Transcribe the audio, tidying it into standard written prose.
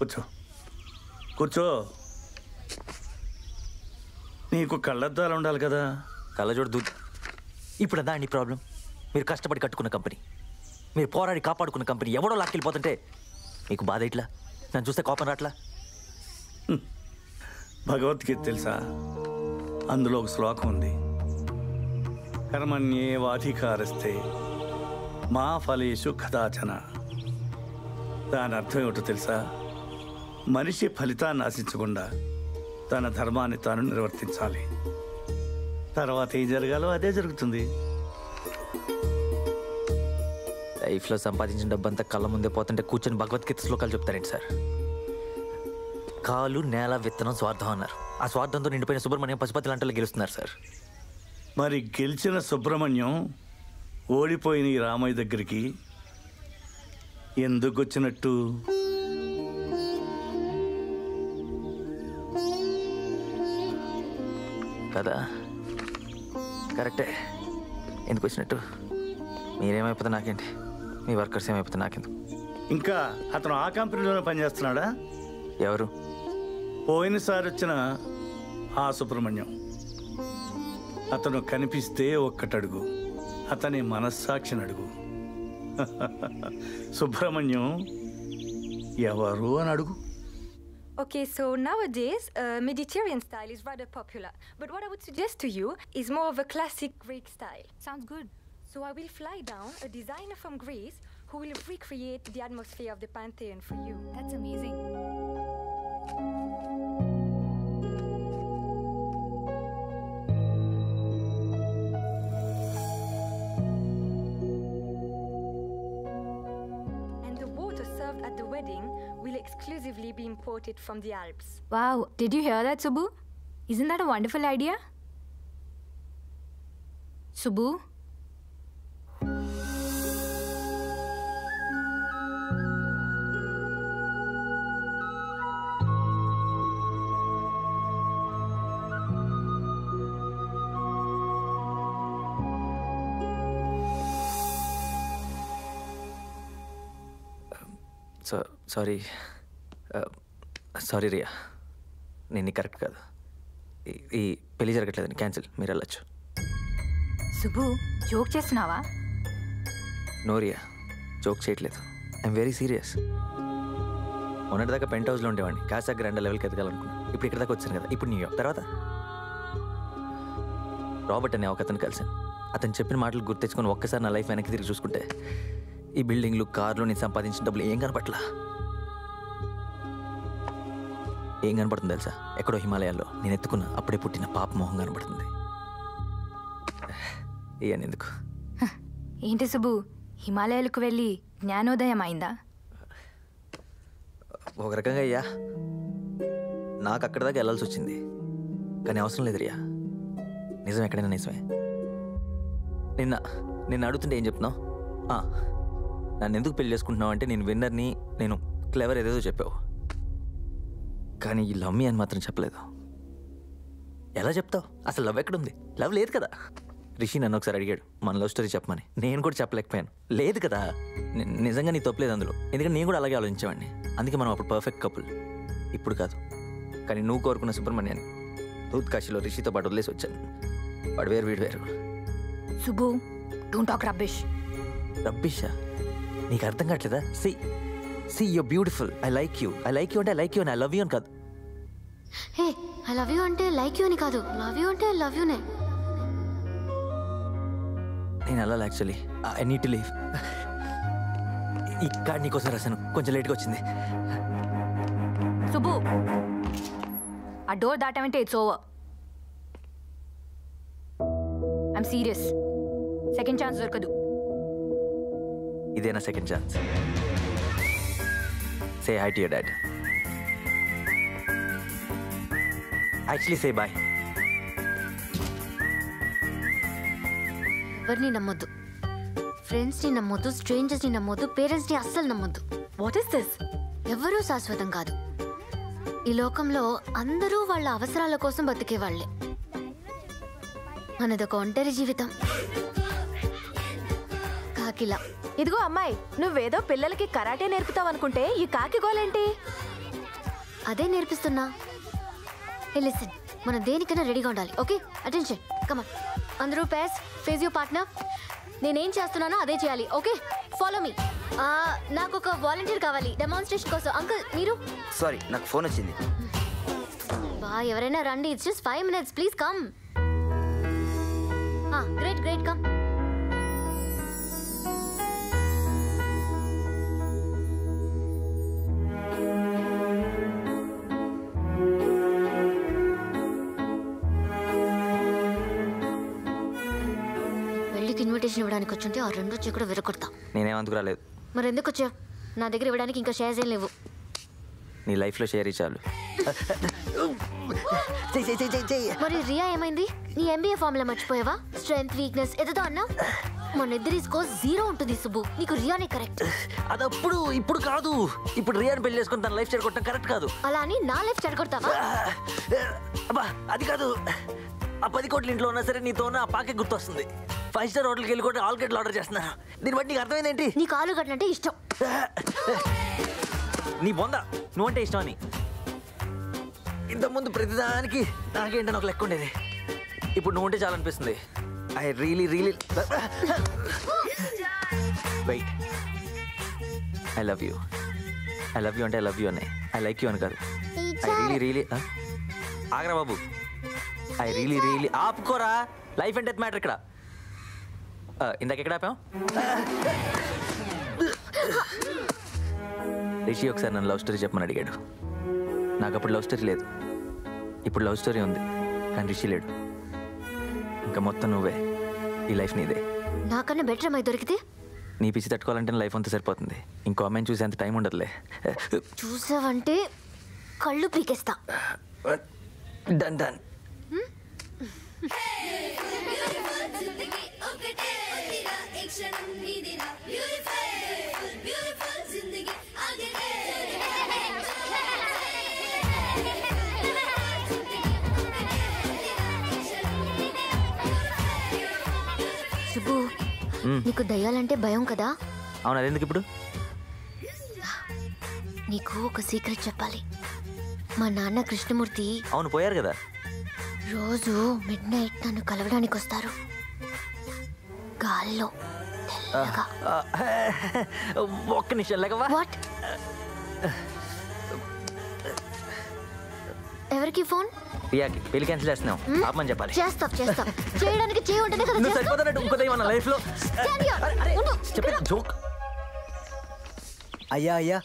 కూర్చో కూర్చో. నీకు కళ్ళద్దాలు ఉండాలి కదా. కళ్ళజోడు దూ. ఇప్పుడు అదా అండి ప్రాబ్లం. మీరు కష్టపడి కట్టుకున్న కంపెనీ, మీరు పోరాడి కాపాడుకున్న కంపెనీ ఎవడో లాక్కెళ్ళిపోతుంటే మీకు బాధ ఇట్లా? నన్ను చూస్తే కోపం రాట్లా? భగవద్గీత తెలుసా? అందులో ఒక శ్లోకం ఉంది, కర్మణ్యేవాధికారస్తే మా ఫలేషు కదాచన. దాని అర్థం ఏమిటో తెలుసా? మనిషి ఫలితాన్ని ఆశించకుండా తన ధర్మాన్ని తాను నిర్వర్తించాలి. తర్వాత ఏం జరగాలో అదే జరుగుతుంది. లైఫ్లో సంపాదించిన డబ్బంతా కళ్ళ ముందే పోతుంటే కూర్చొని భగవద్గీత శ్లోకాలు చెప్తారేంటి సార్? కాలు నేల విత్తనం స్వార్థం అన్నారు. ఆ స్వార్థంతో నిండిపోయిన సుబ్రహ్మణ్యం పశుపతి లాంటి గెలుస్తున్నారు సార్. మరి గెలిచిన సుబ్రహ్మణ్యం ఓడిపోయిన ఈ రామయ్య దగ్గరికి ఎందుకు వచ్చినట్టు? కదా, కరెక్టే. ఎందుకు వచ్చినట్టు? మీరేమైపోతే నాకేంటి, మీ వర్కర్స్ ఏమైపోతే నాకెందుకు? ఇంకా అతను ఆ కంపెనీలోనే పనిచేస్తున్నాడా? ఎవరు? పోయినసారి వచ్చిన ఆ సుబ్రహ్మణ్యం. అతను కనిపిస్తే ఒక్కటడుగు, అతని మనస్సాక్షిని అడుగు. సుబ్రహ్మణ్యం ఎవరు అని అడుగు. Okay, so nowadays, Mediterranean style is rather popular. But what I would suggest to you is more of a classic Greek style. Sounds good. So I will fly down a designer from Greece who will recreate the atmosphere of the Pantheon for you. That's amazing. And the water served at the wedding will exclusively be imported from the Alps. Wow, did you hear that, Subbu? Isn't that a wonderful idea? Subbu? Sorry Riya, నేను correct కాదు. ఈ పెళ్లి జరగట్లేదని cancel, మీరు వెళ్ళచ్చు. Subbu, joke చేస్తున్నావా? No Riya, joke చేయట్లేదు. I am very serious. మొన్నటిదాకా పెంట్ హౌస్లో ఉండేవాడిని, కాసా గ్రాండ్ లెవెల్కి ఎదగాలనుకున్నాను. ఇప్పుడు ఇక్కడ దాకా వచ్చాను కదా, ఇప్పుడు న్యూయార్క్. తర్వాత రాబర్ట్ అనే ఒక అతను కలిసాను. అతను చెప్పిన మాటలు గుర్తెచ్చుకొని ఒక్కసారి నా లైఫ్ వెనక్కి తిరిగి చూసుకుంటే ఈ బిల్డింగ్లు, కార్లు, నేను సంపాదించిన డబ్బులు ఏం కనపట్లా. ఏం కనపడుతుంది తెలుసా? ఎక్కడో హిమాలయాల్లో నేను ఎత్తుకున్న అప్పుడే పుట్టిన పాప మొహం కనపడుతుంది. ఇవన్నీ ఎందుకు? ఏంటి సుబ్బు, హిమాలయాలకు వెళ్ళి జ్ఞానోదయం అయిందా? ఒక రకంగా అయ్యా, నాకు అక్కడ దాకా వెళ్ళాల్సి వచ్చింది, కానీ అవసరం లేదు రియా. నిజం ఎక్కడైనా నిజమే. నిన్న అడుగుతుంటే ఏం చెప్తున్నావు? నన్ను ఎందుకు పెళ్లి చేసుకుంటున్నావు అంటే నేను విన్నర్ని, నేను క్లెవర్ ఏదేదో చెప్పావు, కానీ ఈ లవ్ మీ అని మాత్రం చెప్పలేదు. ఎలా చెప్తావు? అసలు లవ్ ఎక్కడుంది? లవ్ లేదు కదా. రిషి నన్ను ఒకసారి అడిగాడు మన లవ్ స్టోరీ చెప్పమని, నేను కూడా చెప్పలేకపోయాను. లేదు కదా. నిజంగా నీ తప్పలేదు అందులో, ఎందుకంటే నేను కూడా అలాగే ఆలోచించేవాడిని. అందుకే మనం అప్పుడు పర్ఫెక్ట్ కపుల్. ఇప్పుడు కాదు, కానీ నువ్వు కోరుకున్న సుబ్రహ్మణ్యాన్ని దూద్ కాశీలో రిషితో పాటు వదిలేసి వచ్చాను. వాడు వేరు, వీడు వేరు. Subbu, don't talk rubbish. రబ్బిషా? నీకు అర్థం కావట్లేదా? See, you're beautiful. I like you అంటే I like you and I love you అని కాదు. హే, I love you అంటే like you అని కాదు, love you అంటే I love you నే. నేను అలా actually I need to leave. ఈ కార్డ్ నీకోసం రాశాను, కొంచెం లేట్గా వచ్చింది. సుబ్బు, ఆ డోర్ దాటామంటే it's over. I'm serious. Second chance దొరకదు. ఇదేనా second chance? Say hi to your dad. Actually say bye. ఎవరిని నమ్మొద్దు, ఫ్రెండ్స్ని నమ్మొద్దు, స్ట్రేంజర్స్ని నమ్మొద్దు, పేరెంట్స్ని అస్సలు నమ్మొద్దు. What is this? ఎవరూ శాశ్వతం కాదు. ఈ లోకంలో అందరూ వాళ్ళ అవసరాల కోసం బతికేవాళ్లే. మనదొక ఒంటరి జీవితం. కాకిలా. ఇదిగో అమ్మాయి, నువ్వేదో పిల్లలకి కరాటే నేర్పుతావు అనుకుంటే ఈ కాకి గోలేంటి? అదే నేర్పిస్తున్నా. లిసన్, మనం దేనికైనా రెడీగా ఉండాలి. ఓకే, అటెన్షన్, కమాన్. అందరూ పేస్ ఫేస్ యువర్ పార్ట్నర్. నేనేం చేస్తున్నానో అదే చేయాలి. Okay, follow me. నాకు ఒక వాలంటీర్ కావాలి డెమాన్స్ట్రేషన్ కోసం. అంకుల్ మీరు? సారీ, నాకు ఫోన్ వచ్చింది. ఎవరైనా రండి. It's just 5 minutes, please come. Great great, come. పెళ్ళికి ఇన్విటేషన్ ఇవ్వడానికి వచ్చుంటే ఆ రెండు వచ్చి కూడా విరగొడతా. నేనేమందుకు రాలేదు. మరి ఎందుకు వచ్చావు? నా దగ్గర ఇవ్వడానికి ఇంకా షేర్స్ ఏం లేవు. నీ లైఫ్లో షేర్ ఇచ్చాలు. మరి రియా ఏమైంది? నీ MBA ఫార్ములా మర్చిపోయావా? స్ట్రెంగ్త్ వీక్నెస్ ఏదో అన్నా. మన ఇద్దరి స్కోర్ 0 ఉంటుంది సుబ్బు. నీకు రియానే కరెక్ట్. అదప్పుడు, ఇప్పుడు కాదు. ఇప్పుడు రియాని పెళ్లి చేసుకుని తన లైఫ్ చెడగొట్టడం కరెక్ట్ కాదు. అలా అని నా లైఫ్ చెడగొడతావా? అబ్బా అది కాదు. ఆ 10 కోట్ల ఇంట్లో ఉన్నా సరే నీతో ఉన్న ఆ పాకే గుర్తొస్తుంది. 5 స్టార్ హోటల్కి వెళ్ళి కూడా ఆల్గేట్లు ఆర్డర్ చేస్తున్నాను. దీన్ని బట్టి నీకు అర్థమైందేంటి? నీకు ఆలుగడ్డ అంటే ఇష్టం. నీ బొంద, నువ్వంటే ఇష్టం అని. ఇంతకుముందు ప్రతిదానికి నాకేంటని ఒక లెక్క ఉండేది. ఇప్పుడు నువ్వుంటే చాలా అనిపిస్తుంది. I really wait. I love you. I love you అంటే ఐ లవ్ యూ అనే. ఐ లైక్ యూ అని కాదు. ఐ రియలీ ఆగరా బాబు. ఐ రియలీ ఆపుకోరా. లైఫ్ అండ్ డెత్ మ్యాటర్ ఇక్కడ. ఇందాక ఎక్కడ ఆపాం? రిషి ఒకసారి నన్ను లవ్ స్టోరీ చెప్పమని అడిగాడు. నాకు అప్పుడు లవ్ స్టోరీ లేదు. ఇప్పుడు లవ్ స్టోరీ ఉంది, కానీ రిషి లేడు. ఇంకా మొత్తం నువ్వే. ఈ లైఫ్ నీదే. నాకన్నా బెటర్ అమ్మాయి దొరికితే? నీ పిచ్చి తట్టుకోవాలంటే లైఫ్ అంతా సరిపోతుంది. ఇంకో అమ్మాయిని చూసే అంత టైం ఉండదులే. చూసావంటే కళ్ళు పీకేస్తా. Done done. సుబ్బు, నీకు దయ్యాలంటే భయం కదా? అవును, అదెందుకు ఇప్పుడు? నీకు ఒక సీక్రెట్ చెప్పాలి. మా నాన్న కృష్ణమూర్తి అవును పోయారు కదా. రోజు మిడ్నైట్ నన్ను కలవడానికి వస్తారు. గాల్లో తెల్లగా. ఒక్క నిమిషం లేకవా. వాట్? ఎవరికి ఫోన్? రియాకి పెళ్లి క్యాన్సిల్ చేస్తున్నాం. ఆపమని చెప్పాలి. చేస్తా చేయడానికి చేయి ఉంటేనే కదా. నువ్వు సరిపోతానట్టు ఇంకో దయ్యం నా లైఫ్లో. Stand here. ఉండు. చెప్పేది జోక్. అయ్యా